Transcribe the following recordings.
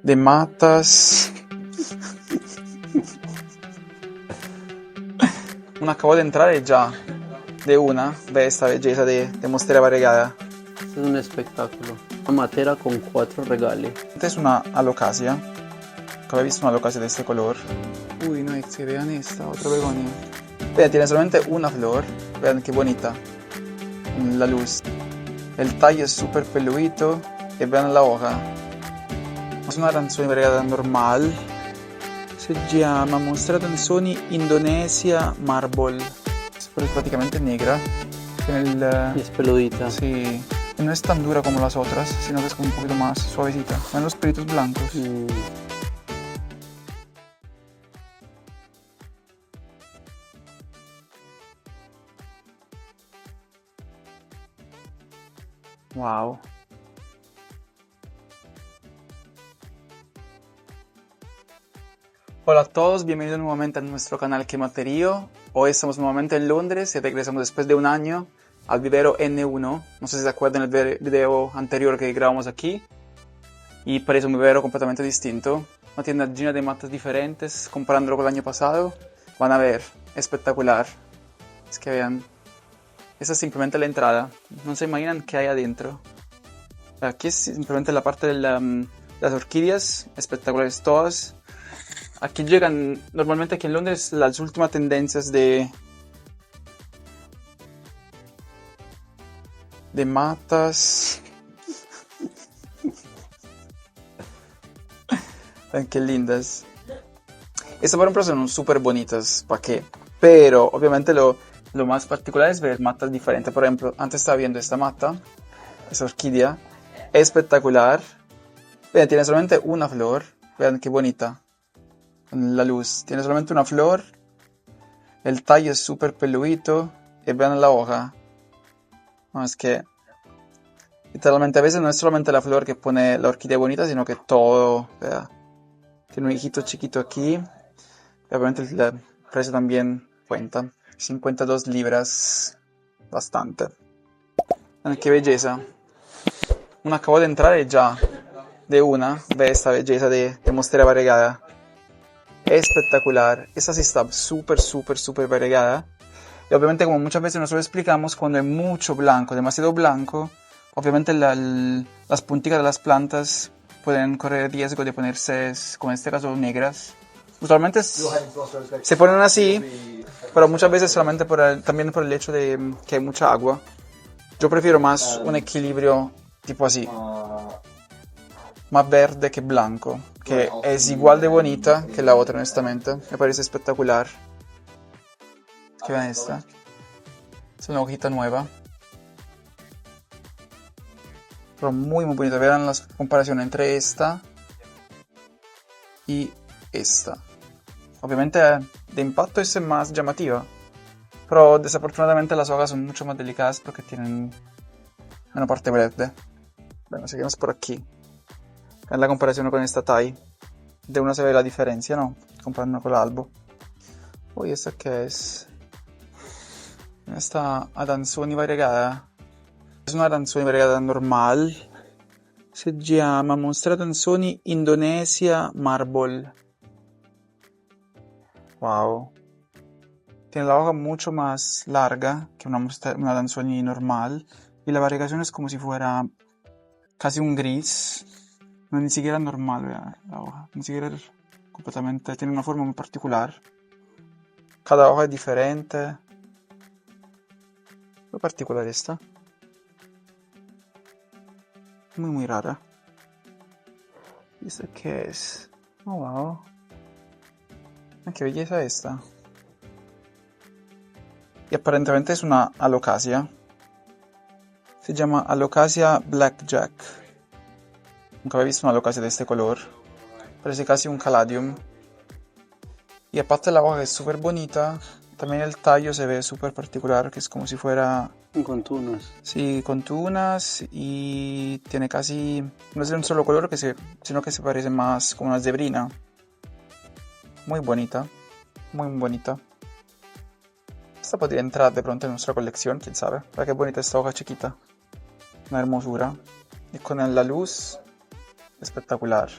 de matas. Uno acabó de entrar y ya de una ve esta belleza de mostera variegata. Questo è un spettacolo. Una matera con 4 regali. Esta es una alocasia. Nunca había visto una alocasia de este color. Uy, no, es que vean esta, otra begonia. Vean, tiene solamente una flor. Vean qué bonita. La luz. El tallo es súper peluito. Y vean la hoja. Es una arancione variegata normal. Se llama Mostra Danzoni Indonesia Marble. Pero es prácticamente negra. Tiene Y es peludita. Sí. Y no es tan dura como las otras, sino que es como un poquito más suavecita. Ven los pelitos blancos. Wow. Hola a todos, bienvenidos nuevamente a nuestro canal Quematerío. Hoy estamos nuevamente en Londres y regresamos después de un año al vivero N1. No sé si se acuerdan del video anterior que grabamos aquí. Y parece un vivero completamente distinto. Una tienda llena de matas diferentes, comparándolo con el año pasado. Van a ver, espectacular. Es que vean, esa es simplemente la entrada. No se imaginan qué hay adentro. Aquí es simplemente la parte de las orquídeas, espectaculares todas. Aquí llegan, normalmente aquí en Londres, las últimas tendencias de matas. Ven qué lindas. Estas, por ejemplo, son súper bonitas, ¿para qué? Pero, obviamente, lo más particular es ver matas diferentes. Por ejemplo, antes estaba viendo esta mata, esta orquídea, espectacular. Vean, tiene solamente una flor. Vean qué bonita. La luz. Tiene solamente una flor. El tallo es súper peludito. Y vean la hoja. No, es que literalmente a veces no es solamente la flor que pone la orquídea bonita, sino que todo. Vea. Tiene un hijito chiquito aquí. Obviamente el precio también cuenta. 52 libras. Bastante. Vean qué belleza. Uno acabó de entrar y ya de una ve esta belleza de mostera variegata. Espectacular. Esta sí está súper variegada. Y obviamente, como muchas veces nosotros explicamos, cuando hay mucho blanco, demasiado blanco, obviamente las punticas de las plantas pueden correr riesgo de ponerse, como en este caso, negras. Usualmente se ponen así, pero muchas veces solamente también por el hecho de que hay mucha agua. Yo prefiero más un equilibrio tipo así. Más verde que blanco, que es igual de bonita que la otra, honestamente. Me parece espectacular. Que vean esta. Es una hojita nueva. Pero muy bonita. Vean la comparación entre esta y esta. Obviamente de impacto es más llamativa. Pero desafortunadamente las hojas son mucho más delicadas porque tienen una parte verde. Bueno, seguimos por aquí. En la comparación con esta Thai, de una se ve la diferencia, ¿no? Comparando con l'albo. Uy, ¿esta qué es? Esta arancione variegata. Es una arancione variegata normal. Se llama Mostra Danzoni Indonesia Marble. Wow. Tiene la hoja mucho más larga que una danzoni normal. Y la variegación es como si fuera casi un gris. No, ni siquiera normal, vea, la hoja. Ni siquiera completamente. Tiene una forma muy particular. Cada hoja es diferente. Muy particular esta. Muy rara. ¿Y esta qué es? Oh, wow. Qué belleza esta. Y aparentemente es una alocasia. Se llama Alocasia Blackjack. Nunca había visto una alocasia de este color. Parece casi un caladium. Y aparte la hoja es súper bonita. También el tallo se ve súper particular, que es como si fuera... Con tunas. Sí, con tunas. Y tiene casi... No es de un solo color, sino que se parece más como una zebrina. Muy bonita. Muy bonita. Esta podría entrar de pronto en nuestra colección, quién sabe. Pero qué bonita esta hoja chiquita. Una hermosura. Y con la luz... espectacular.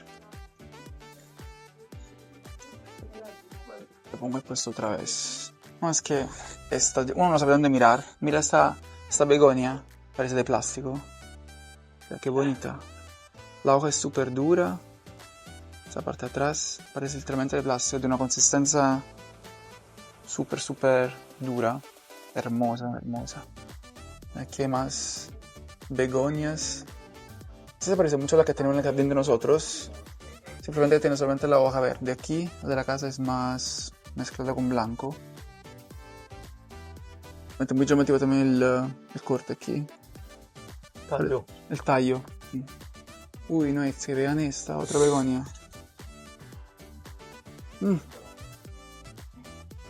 Lo pongo y puesto otra vez. No, es que uno no sabe dónde mirar. Mira esta begonia, parece de plástico. Mira qué bonita. La hoja es súper dura. Esa parte de atrás parece literalmente de plástico, de una consistencia súper dura. Hermosa, hermosa. Aquí hay más begonias. Esta se parece mucho a la que tenemos en el jardín de nosotros. Simplemente tiene solamente la hoja verde. Aquí, la de la casa, es más mezclada con blanco. Es muy llamativo también el corte aquí. Tallo. El tallo. Sí. Uy, no, es que vean esta, otra begonia.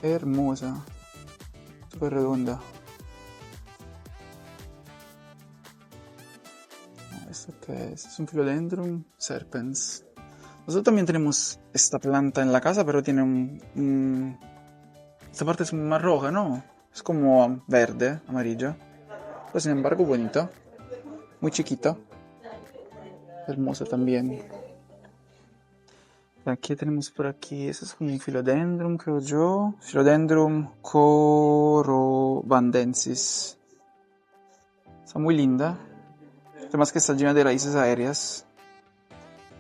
Hermosa. Súper redonda. ¿Esto qué es? Es un Philodendron serpens. Nosotros también tenemos esta planta en la casa, pero tiene esta parte es más roja, ¿no? Es como verde, amarilla. Pero sin embargo bonita. Muy chiquita. Hermosa también. ¿Qué tenemos por aquí? Eso es como un Philodendron, creo yo. Philodendron corovandensis. Está muy linda. Además que está llena de raíces aéreas.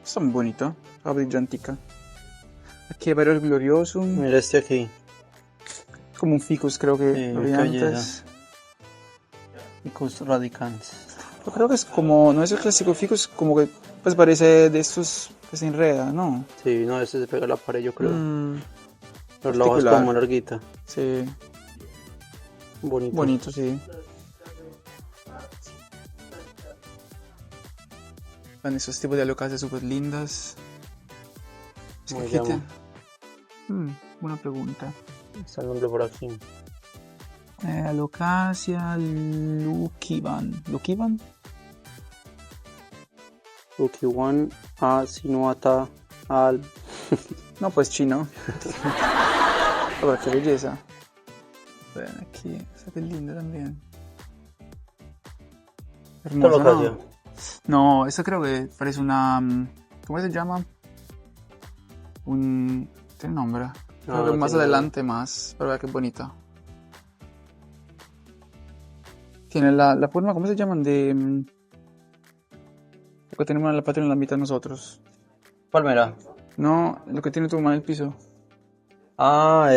Está muy bonito. La brillantica. Aquí hay varios gloriosum. Mira este aquí. Como un ficus, creo que Sí, lo vi antes. Ficus radicans. Yo creo que es como, no es el clásico ficus, como que pues parece de estos que se enreda, ¿no? Sí, no, este se pega a la pared, yo creo. Pero la hoja es particular. como larguita. Sí, Bonito. bonito, sí. Van esos tipos de alocasias súper lindas. Es que ¿Cómo se aquí llama? buena pregunta. Está el nombre por aquí. Alocasia lukivan. ¿Lukivan? Lukiwan a sinuata al. No, pues chino. Pero qué belleza. Ven aquí, esta que es linda también. Hermosa, ¿no? Alocasia. No, esta creo que parece una... ¿Cómo se llama? Tiene nombre. Creo que no más tiene adelante más. Pero vea qué bonita. Tiene la forma, ¿cómo se llaman? Lo que tenemos en la patria en la mitad de nosotros. Palmera. No, lo que tiene tu mamá en el piso. Ah,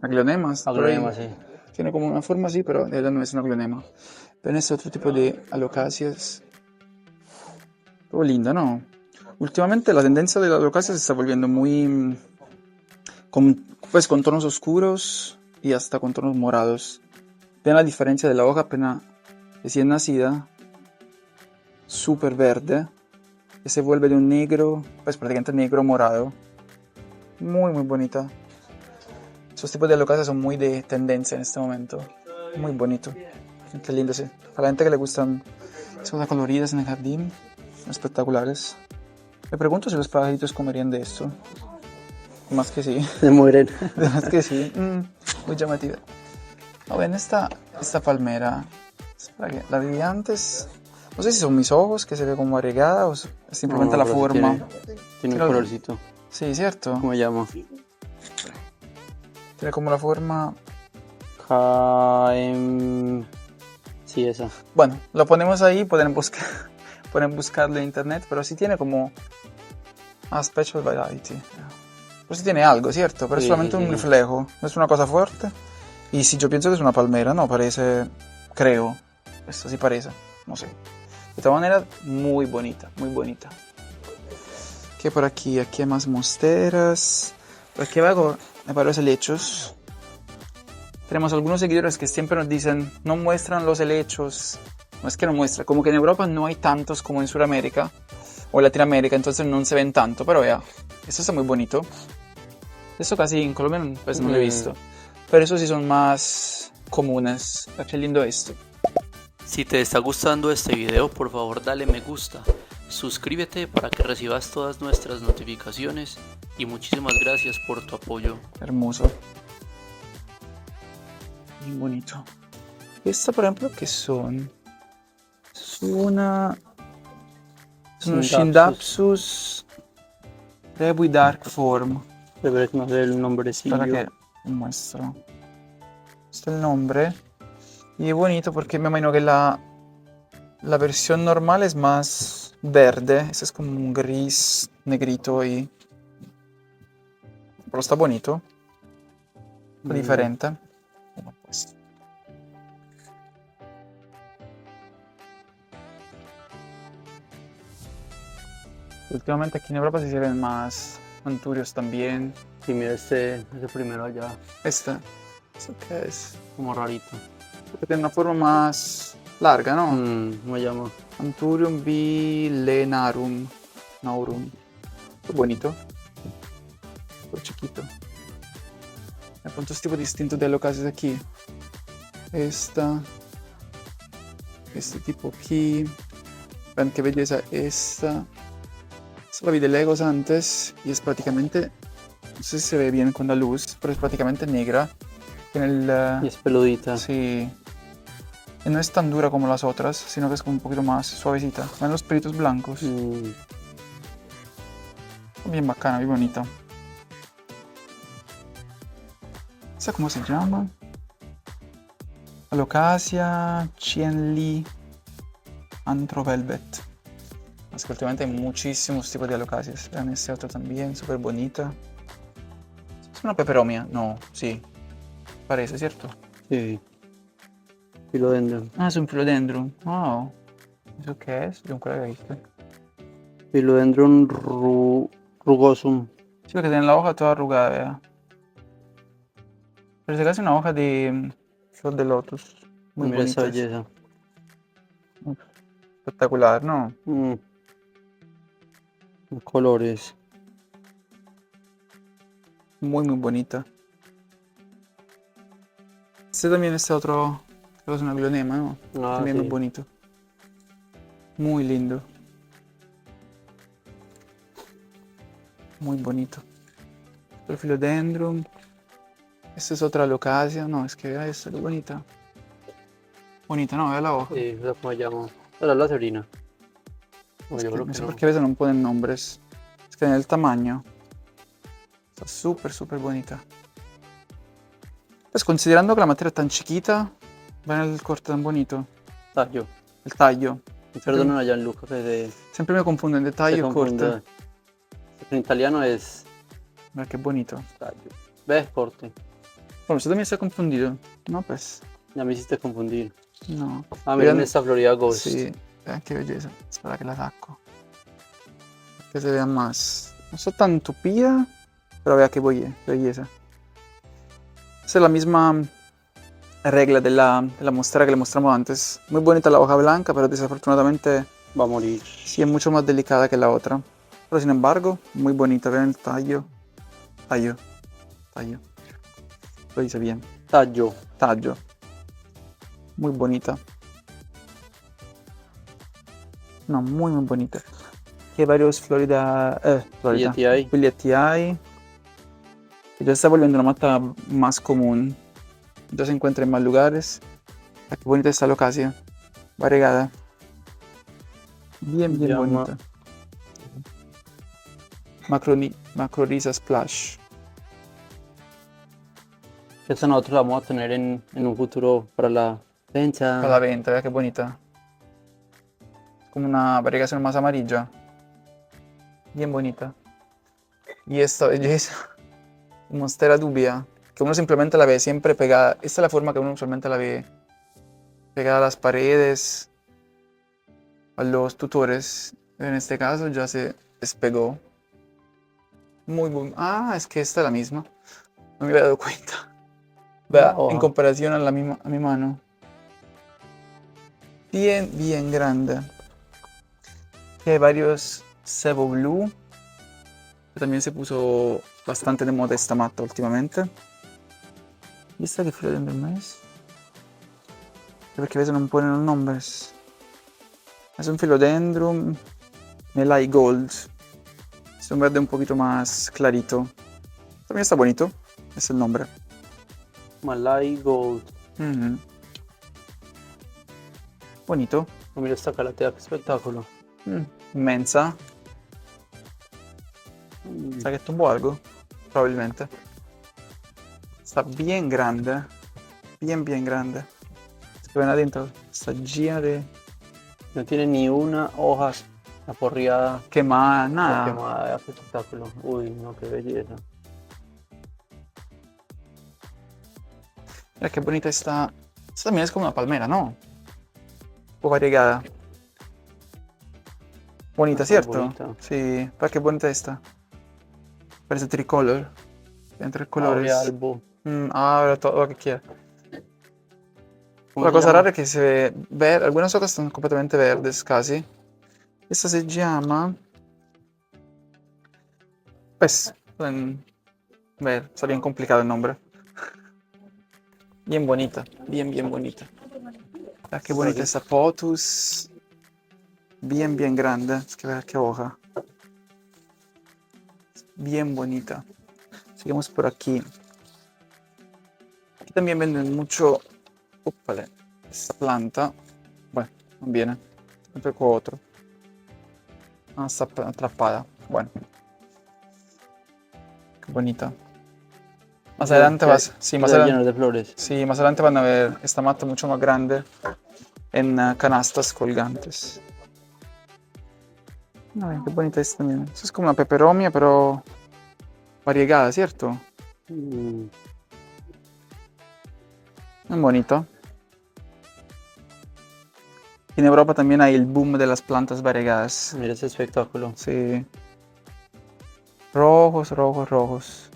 Aglionemas. por ahí. aglonema, sí. Tiene como una forma así, pero ella no es una aglonema. Pero es otro tipo de alocasias. Todo linda, ¿no? Últimamente la tendencia de la alocasia se está volviendo muy... pues con tonos oscuros y hasta con tonos morados. Vean la diferencia de la hoja apenas recién nacida. Súper verde. Que se vuelve de un negro, pues prácticamente negro morado. Muy, muy bonita. Esos tipos de alocasias son muy de tendencia en este momento. Muy bonito. Qué lindo, sí. Para la gente que le gustan esas cosas coloridas en el jardín, son espectaculares. Me pregunto si los pajaritos comerían de esto. Más que sí. Se mueren. Más que sí. Muy llamativa. No, ven esta palmera. Espera que la vi antes. No sé si son mis ojos que se ve como agregada o es simplemente la pero sí forma. Tiene un Creo- colorcito. Sí, cierto. ¿Cómo se llama? Tiene como la forma. Sí, esa. Bueno, lo ponemos ahí, pueden buscarlo en internet, pero sí tiene como special variety. Pues sí tiene algo, ¿cierto? Pero es Sí, solamente sí, un sí. reflejo, no es una cosa fuerte. Y si yo pienso que es una palmera, no, parece, creo, esto sí parece, no sé. De todas maneras, muy bonita, muy bonita. ¿Qué por aquí? Aquí hay más mosteras. Por aquí abajo hay varios helechos. Tenemos algunos seguidores que siempre nos dicen, no muestran los helechos. No es que no muestran, como que en Europa no hay tantos como en Sudamérica o en Latinoamérica, entonces no se ven tanto. Pero vea, esto está muy bonito. Esto casi en Colombia pues no lo he visto. Pero esos sí son más comunes. Qué lindo esto. Si te está gustando este video, por favor dale me gusta, suscríbete para que recibas todas nuestras notificaciones y muchísimas gracias por tu apoyo. Hermoso. Muy bonito. Esta, por ejemplo, ¿qué son? Es una... Son unos Scindapsus Rebui Dark Form. Debe conocer el Para nombrecillo. que muestro. Este es el nombre. Y es bonito porque me imagino que la versión normal es más verde. Ese es como un gris negrito y... Pero está bonito. Está diferente. Bueno, pues. Últimamente aquí en Europa sí se ven más Anturios también. Y mira ese primero allá, Este. ¿Eso qué es? como rarito. Porque tiene una forma más larga, ¿no? ¿Cómo se llama? Anturium bilenarum. Naurum. Qué bonito. Qué chiquito. Hay puntos tipos distintos de alocasis aquí. Esta. Este tipo aquí. Vean qué belleza esta. Esta la vi de Legos antes y es prácticamente, no sé si se ve bien con la luz, pero es prácticamente negra. Tiene Y es peludita. sí. Y no es tan dura como las otras, sino que es como un poquito más suavecita. Vean los pelitos blancos. Bien bacana, bien bonita. ¿Esa cómo se llama? Alocasia Chienli Anthrovelvet. Es que últimamente hay muchísimos tipos de alocasias. Vean este otro también, súper bonita. ¿Es una peperomia? No, sí. Parece, ¿cierto? Sí. Philodendron. Ah, es un philodendron. Wow. ¿Eso qué es? Yo nunca lo había visto. Philodendron rugosum. Sí, porque tiene la hoja toda arrugada, vea. Parece casi una hoja de flor de lotus. Muy Mira esa bonitas. belleza. Espectacular, ¿no? Colores. Muy, muy bonita. Este también, este otro, creo que es una glonema, ¿no? Ah, También muy sí. bonito. Muy lindo. Muy bonito. El philodendron. Esta es otra alocasia. No, es que vea esta, es bonita. Bonita, ¿no? Vea la hoja. Sí, esa cómo se llama. Esa es la serina. No, Es yo que creo no que sé no. por qué a veces no ponen nombres. Es que en el tamaño. Está súper, súper bonita. Pues considerando que la materia es tan chiquita, vean el corte tan bonito. Tallo. El tallo. Perdonen a Gianluca que Siempre me confunden de se tallo y corte. confunde. En italiano es Mira qué bonito. tallo. ¿Ves? Corte. Bueno, usted también se ha confundido. No, pues. Ya me hiciste confundir. No. Ah, miren Vean- esta Florida Ghost. Sí, vean qué belleza. Espera que la saco. Que se vea más. No está tan tupida, pero vea qué belleza. Esa es la misma regla de la muestra que le mostramos antes. Muy bonita la hoja blanca, pero desafortunadamente Va a morir. sí es mucho más delicada que la otra. Pero sin embargo, muy bonita. Vean el tallo. Tallo. Lo dice bien. Tallo. Tallo. Muy bonita. No, muy muy bonita. Aquí hay varios Florida. Piletii. Piletii. Que ya se está volviendo una mata más común. Ya se encuentra en más lugares. Ah, qué bonita esta alocasia. Variegada. Bien, bien Llama- bonita. Macrorhiza Splash. Esta nosotros la vamos a tener en un futuro para la venta. Para la venta, vea qué bonita. Es como una variegación más amarilla. Bien bonita. Y esta belleza. Monstera dubia. Que uno simplemente la ve siempre pegada. Esta es la forma que uno usualmente la ve. Pegada a las paredes. A los tutores. En este caso ya se despegó. Muy bueno. Ah, es que esta es la misma. No me había dado cuenta. Vea, hoja. en comparación a mi mano. Bien, bien grande. Aquí hay varios Cebu Blue. Que también se puso bastante de moda esta mata últimamente. ¿Y esta qué philodendron es? Perché a veces no ponen los nombres. Es un philodendron Melai Gold. Es un verde un poquito más clarito. También está bonito. Es el nombre. Malay Gold. Ujú. Bonito. Oh, mira esta calatea, qué espectáculo. Inmensa. ¿Sabes que tumbó algo? probablemente. Está bien grande, bien grande. Es que ven adentro, está llena de No tiene ni una hoja aporreada quemada, o nada. quemada. Qué espectáculo. Uy, no, qué belleza. Mira qué bonita está. Esta también es como una palmera, ¿no? Un poco variegada. Bonita, Está ¿cierto? bonita. Sí, para qué bonita está. Parece tricolor. Entre Abre colores. albo. Ahora todo lo que quiera. ¿Cómo La se cosa llama? rara es que se ve ver, algunas hojas están completamente verdes casi. Esta se llama. Pues, pueden ver, está bien complicado el nombre. Bien bonita, bien bonita. Ah, qué Por bonita aquí. esta potus. Bien grande. Es que ver qué hoja. Bien bonita. Seguimos por aquí. Aquí también venden mucho. Úpale, esta planta. Bueno, no viene. Me tocó otro. Ah, está atrapada. Bueno, qué bonita. Más adelante vas. Sí, más Queda adelante. lleno de flores. Sí, más adelante van a ver esta mata mucho más grande en canastas colgantes. Ay, qué bonita es también. Eso es como una peperomia, pero variegada, ¿cierto? Mm, Muy bonito. En Europa también hay el boom de las plantas variegadas. Mira ese espectáculo. Sí. Rojos.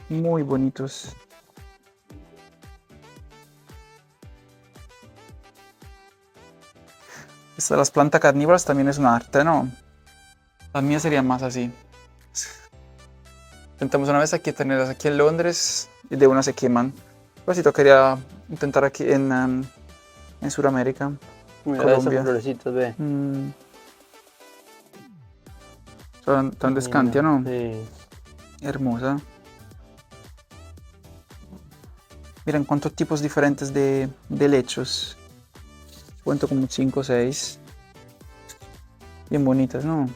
Muy bonitos. Esta de las plantas carnívoras también es un arte, ¿no? Las mías serían más así. Intentamos una vez aquí tenerlas aquí en Londres y de una se queman. Pues sí, tocaría intentar aquí en Sudamérica, Mira esas Colombia. florecitas, ve. Tan descantia, Linda. ¿no? Sí. Hermosa. Miren cuántos tipos diferentes de lechos. Cuento como 5 o 6. Bien bonitas, ¿no?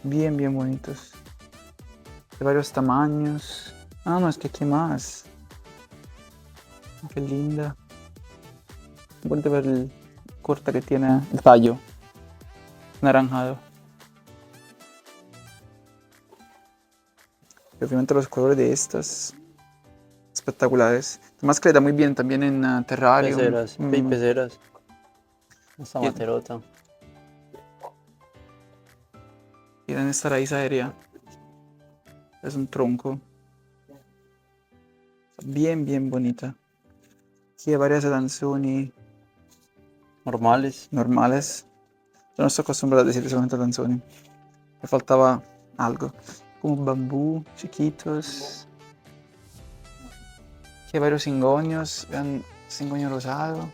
Bien bonitos. De varios tamaños. Ah, no, es que aquí hay más. Qué linda. Bonito ver el corte que tiene el tallo. Naranjado. Y obviamente los colores de estas. Espectaculares. Además que le da muy bien también en terrarium. Peceras. Ve, peceras. Esta Y, materota. y en esta raíz aérea. Es un tronco. Bien bonita. Aquí hay varias danzoni Normales. normales. Yo no estoy acostumbrado a decir solamente danzoni. Me faltaba algo. Como bambú, chiquitos. Aquí hay varios cingonios. Vean, cingonio rosado.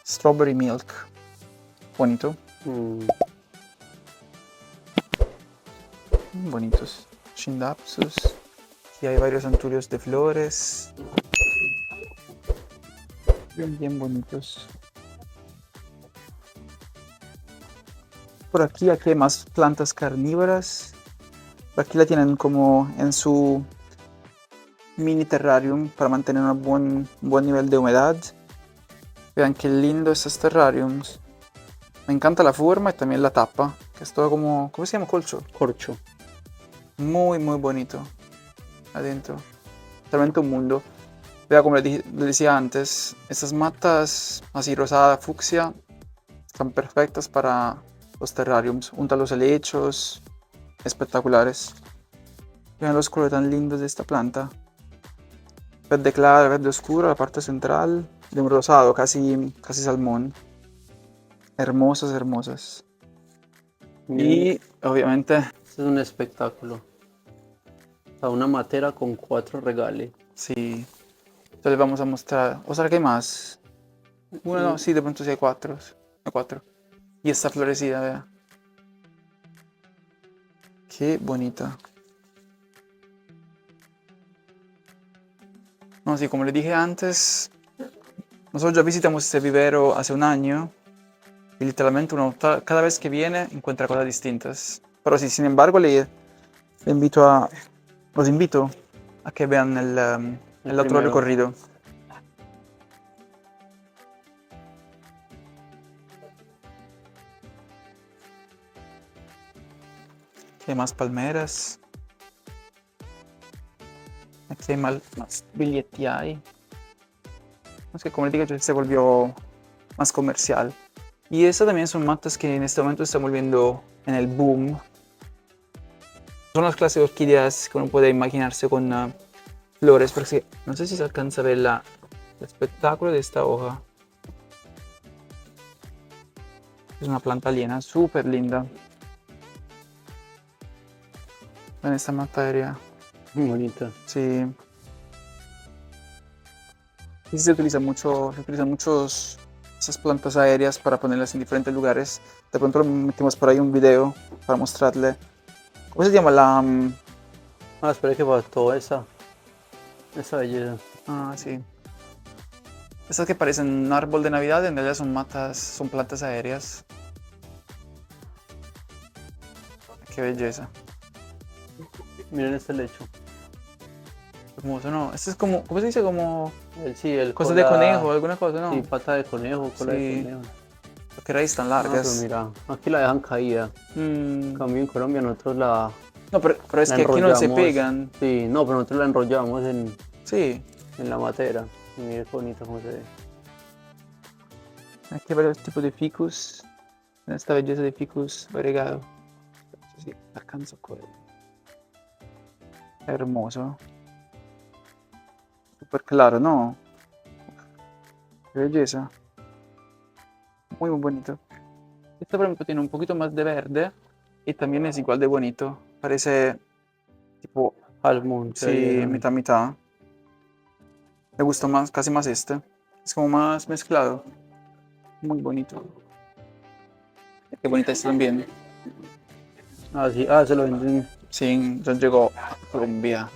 Strawberry milk. Bonito. Mm, Bonitos. Scindapsus. Aquí hay varios anturios de flores. Bien bonitos. Por aquí hay más plantas carnívoras. Por aquí la tienen como en su mini terrarium para mantener un buen nivel de humedad. Vean qué lindo estos terrariums. Me encanta la forma y también la tapa, que es todo como, ¿cómo se llama? Colcho. corcho. Muy bonito adentro. Realmente un mundo. Vea, como les decía antes, estas matas así rosada, fucsia, están perfectas para los terrariums. Junto a los helechos, espectaculares. Vean los colores tan lindos de esta planta. Verde claro, verde oscuro, la parte central, de un rosado casi salmón. Hermosas. Miren, Y obviamente, este es un espectáculo. A una matera con 4 regales. sí. Entonces les vamos a mostrar. ¿O será que hay más? Uno, no, sí, de pronto sí hay 4. Hay 4. Y está florecida, vea. Qué bonita. No, sí, como les dije antes, nosotros ya visitamos este vivero hace un año. Y literalmente uno cada vez que viene encuentra cosas distintas. Pero sí, sin embargo, le invito los invito a que vean el otro primero. recorrido. Aquí hay más palmeras. Aquí hay más billeteai. Es que como les digo, ya se volvió más comercial. Y estas también son matas que en este momento se están volviendo en el boom. Son las clases de orquídeas que uno puede imaginarse con flores, porque no sé si se alcanza a ver el espectáculo de esta hoja. Es una planta aliena súper linda. Ven esta materia. Muy bonita. Sí. Y se utilizan muchos esas plantas aéreas para ponerlas en diferentes lugares. De pronto metimos por ahí un video para mostrarle. ¿Cómo se llama la...? Ah, espera que faltó esa belleza. Ah, sí. Estas que parecen un árbol de Navidad, en realidad son plantas aéreas. Qué belleza. Miren este lecho. Hermoso, ¿no? Esto es como, ¿cómo se dice? Como Sí, el cosas de cola- conejo, alguna cosa, ¿no? Sí, pata de conejo, cola Sí. de conejo. Porque raíces tan Ah, pero largas. mira, aquí la dejan caída. En cambio en Colombia nosotros la No, pero es la que aquí no se enrollamos. pegan. Sí, no, pero nosotros la enrollamos Sí. en la matera. Y mire qué bonito cómo se ve. Aquí hay varios tipos de ficus. En esta belleza de ficus variegado. Sí, alcanzo a coger. Hermoso. Súper claro, ¿no? Qué belleza. Muy, muy bonito. Este, por ejemplo, tiene un poquito más de verde y también es igual de bonito. Parece tipo, Almond, sí, mitad, mitad. Me gusta más, casi más este. Es como más mezclado. Muy bonito. Qué bonita está también. Ah, sí, se lo venden. Sí, ya llegó a Colombia.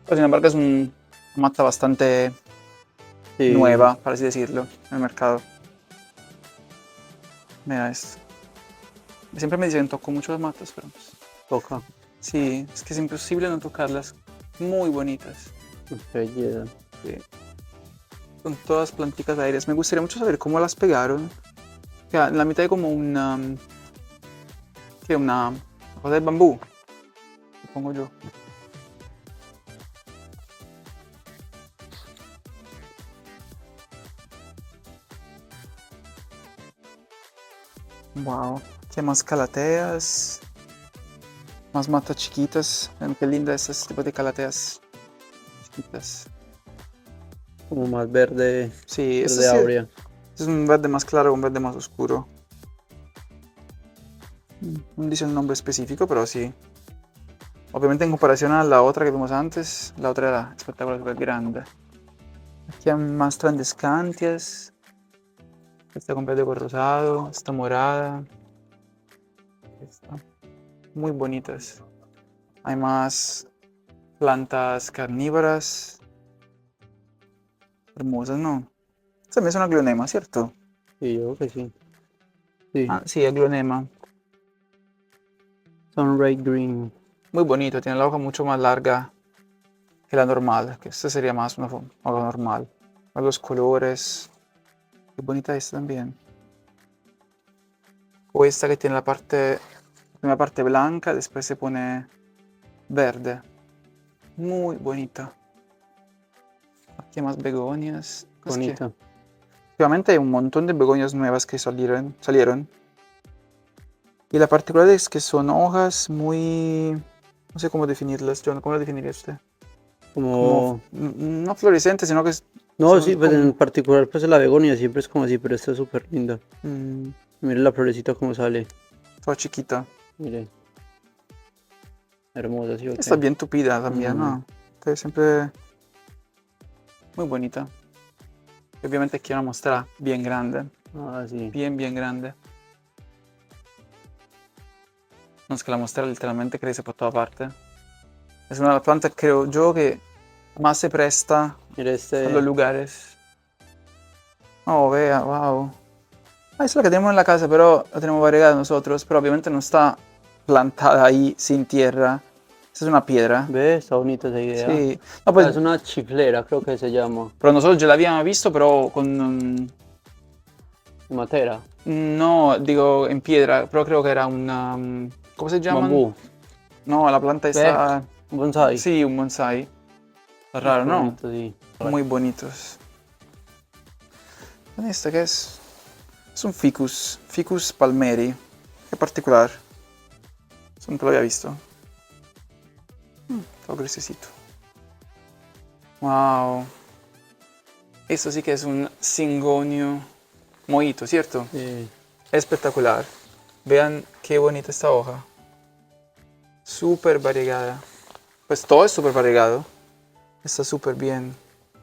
Pero sin embargo es una mata bastante Sí, nueva, por así decirlo, en el mercado. Mira esto. Siempre me dicen toco mucho las matas, pero pues, toca. sí, es que es imposible no tocarlas. Muy bonitas. Qué belleza. Sí. Son todas plantitas aéreas. Me gustaría mucho saber cómo las pegaron. O sea, en la mitad hay como una cosa de bambú, supongo yo. Wow, qué más calateas, más matas chiquitas. Ven qué lindas estas tipos de calateas chiquitas. Como más verde, Sí, esto verde sí áurea. es un verde más claro, un verde más oscuro. No dice un nombre específico, pero sí. Obviamente en comparación a la otra que vimos antes, la otra era espectacular, súper grande. Aquí hay más transcantias. Esta con verde rosado, esta morada. Esta. Muy bonitas. Hay más plantas carnívoras. Hermosas, ¿no? Esta también es una glionema, ¿cierto? Sí, yo creo que sí. Sí, Ah, sí, es glionema. Sunray Green. Muy bonito, tiene la hoja mucho más larga que la normal, que esta sería más una hoja normal. Los colores. Qué bonita esta también. O esta que tiene la primera parte blanca, después se pone verde. Muy bonita. Aquí hay más begonias. Es que Bonita. últimamente hay un montón de begonias nuevas que salieron. Y la particularidad es que son hojas muy... No sé cómo definirlas, John. ¿Cómo las definiría usted? Como... No fluorescentes, sino que No, son sí, pues como... en particular pues la begonia siempre es como así, pero esta es súper linda. mm, Mire la florecita cómo sale. toda chiquita. Mire. Hermosa, sí, ok. Está bien tupida también, ¿no? Entonces siempre... Muy bonita. Y obviamente aquí una muestra bien grande. Ah, sí. Bien, bien grande. No es que la muestra literalmente crece por toda parte. Es una planta, creo yo, que más se presta Mire a los lugares. Oh, vea, wow. Ah, esa es la que tenemos en la casa, pero la tenemos variegada nosotros, pero obviamente no está plantada ahí sin tierra. Esa es una piedra. ¿Ves? Está bonita esa idea. Sí. No, pues, Es una chiflera, creo que se llama. pero nosotros ya la habíamos visto, pero con... Matera. no, digo en piedra, pero creo que era una... ¿cómo se llama? Bambú. No, la planta está... Un bonsai. Sí, un bonsai. Está raro, Qué ¿no? bonito, sí. Muy bonitos. ¿Esta qué es? Es un ficus. Ficus palmeri. Qué particular. Eso nunca lo había visto. Todo grisecito. Wow. Esto sí que es un cingonio mojito, ¿cierto? Sí. Espectacular. Vean qué bonita esta hoja. Súper variegada. Pues todo es súper variegado. Está súper bien.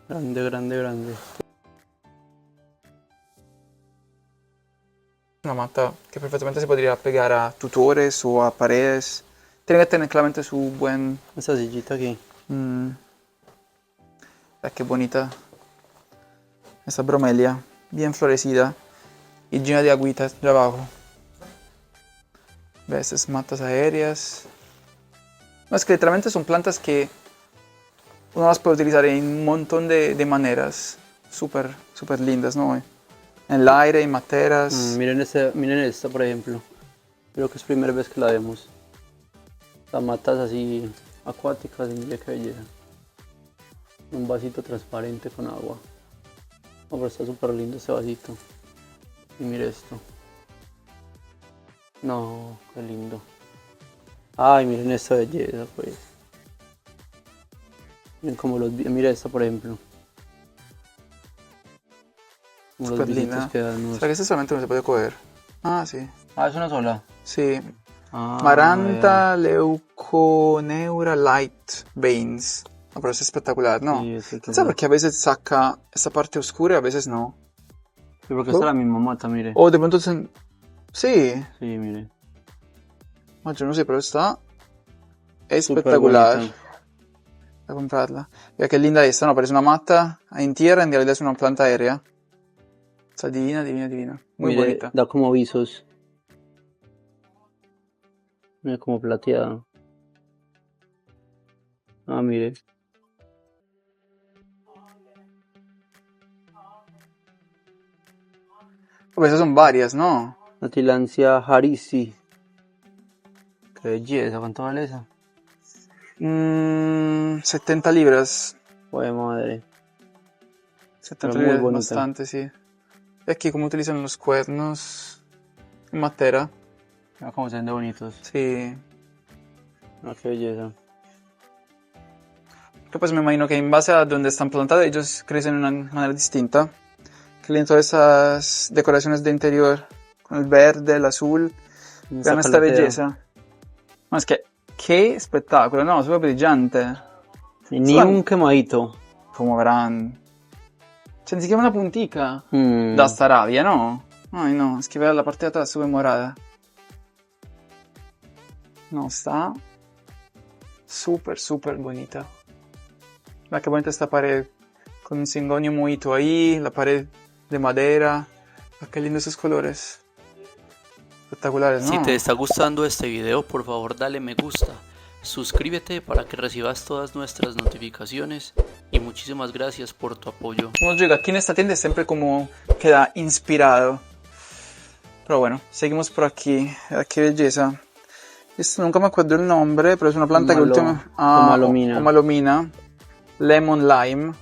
Grande, grande, grande. Una mata que perfectamente se podría pegar a tutores o a paredes. Tiene que tener claramente su buen... Esta sillita aquí. qué bonita. Esta bromelia. Bien florecida. Y llena de agüitas de abajo. ¿Ves? Esas matas aéreas. No, es que literalmente son plantas que uno las puede utilizar en un montón de maneras. Súper, súper lindas, ¿no? En el aire, en materas. Miren esta, por ejemplo. Creo que es primera vez que la vemos. Las matas así acuáticas, mira qué belleza. Un vasito transparente con agua. Oh, pero está súper lindo este vasito. Y mire esto. No, qué lindo. Ay, miren esta belleza, pues. Miren cómo mira esta, por ejemplo. Como los Súper visitos linda. que dan. O sea, que este solamente no se puede coger. Ah, sí. Ah, es una sola. Sí. Ah, Maranta leuconeura light veins. No, pero es espectacular, ¿no? Sí, es ¿Quién sabe por qué a veces saca esa parte oscura y a veces no? Sí, porque esta es la misma mata, mire. O de pronto... Sí. Sí, mire. No, yo no sé, pero está espectacular. Súper bonita. A comprarla. Mira qué linda esta, ¿no? Parece una mata en tierra, en realidad es una planta aérea. Está divina, divina, divina. Muy Mire, bonita. da como visos. Mira como plateada. Ah, mire. Pues esas son varias, ¿no? La Tilancia harisi. Qué belleza, ¿cuánto vale esa? 70 libras. Joder, madre. 70 Pero muy libras, bonita. bastante, sí. Y aquí como utilizan los cuernos en matera. Mira cómo se ven de bonitos. Sí. Ah, qué belleza. Que pues me imagino que en base a donde están plantados ellos crecen de una manera distinta. Que tienen todas esas decoraciones de interior con el verde, el azul. Vean esta belleza. No, es que qué espectáculo, no, súper brillante. Y ni un quemadito. Como verán. Cioè, ni siquiera una puntica. Da sta rabia, ¿no? Ay, no, es que vea la parte de atrás sube morada. No, está súper, súper bonita. La que bonita esta pared con un cingonio mojito ahí, la pared de madera. Ah, qué lindos esos colores. Espectaculares, ¿no? Si te está gustando este video, por favor dale me gusta, suscríbete para que recibas todas nuestras notificaciones y muchísimas gracias por tu apoyo. Como digo, aquí en esta tienda siempre como queda inspirado. Pero bueno, seguimos por aquí. Qué belleza. Esto nunca me acuerdo el nombre, pero es una planta que últimamente... Omalomina. Lemon Lime.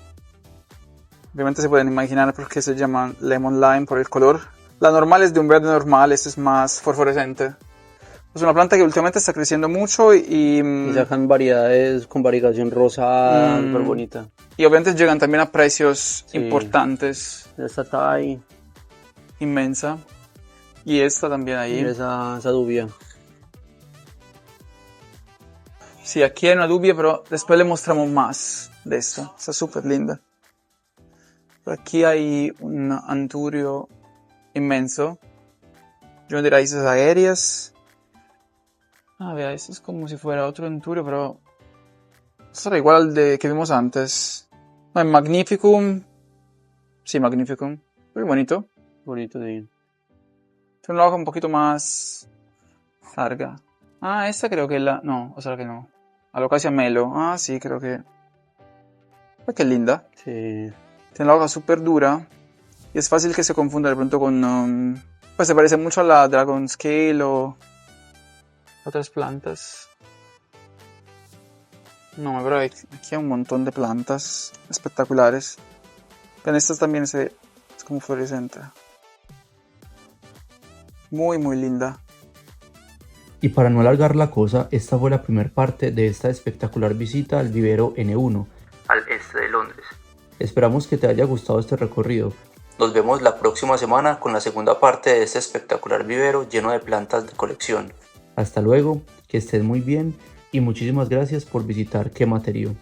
Obviamente se pueden imaginar por qué se llaman Lemon Lime, por el color. La normal es de un verde normal, esta es más fosforescente. Es una planta que últimamente está creciendo mucho Y sacan variedades con variegación rosada, súper bonita. Y obviamente llegan también a precios importantes. Esta está ahí. Inmensa. Y esta también ahí. Mira esa dubia. Sí, aquí hay una dubia, pero después le mostramos más de esto. Está súper linda. Por aquí hay un anturio inmenso. Yo de raíces aéreas. Ah, vea, esto es como si fuera otro anturio, pero... Esto era igual al de que vimos antes. No, en Magnificum. Sí, Magnificum. Muy bonito. Bonito, sí. Tiene una hoja un poquito más larga. Ah, esta creo que es la... No, o sea que no. Alocasia melo. Ah, sí, creo que... Ah, qué linda. Sí. Tiene la hoja súper dura. Y es fácil que se confunda de pronto con... pues se parece mucho a la Dragon Scale o... otras plantas. No, pero aquí hay un montón de plantas espectaculares. Pero esta también es como fluorescente. Muy, muy linda. Y para no alargar la cosa, esta fue la primera parte de esta espectacular visita al vivero N1, Al este de Londres. Esperamos que te haya gustado este recorrido. Nos vemos la próxima semana con la segunda parte de este espectacular vivero lleno de plantas de colección. Hasta luego, que estés muy bien y muchísimas gracias por visitar Qué Materio.